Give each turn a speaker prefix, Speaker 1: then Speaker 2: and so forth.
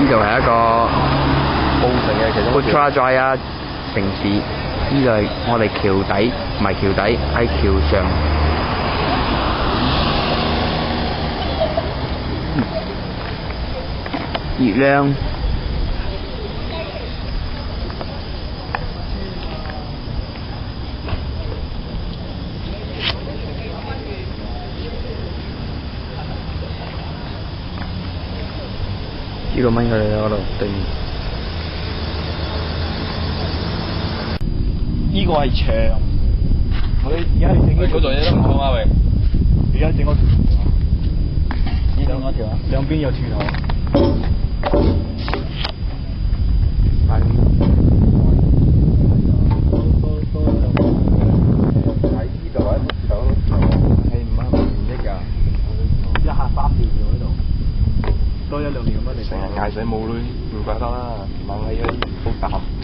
Speaker 1: 呢度係一個
Speaker 2: 澳城嘅其中一個
Speaker 1: Putrajaya 城市，呢度係我哋橋底，唔係橋底，喺橋上。月亮。幾多蚊佢哋嗰度對面？
Speaker 2: 呢個係牆，我哋而家整呢嗰度嘢都唔同啊喂！而家整嗰條，呢兩嗰條啊，兩邊有柱頭。喺呢度喺牆係唔益㗎，一下3條喺度，多1-2年咁樣嚟。成日嗌死冇女，唔怪得啦，猛起嗰啲好淡。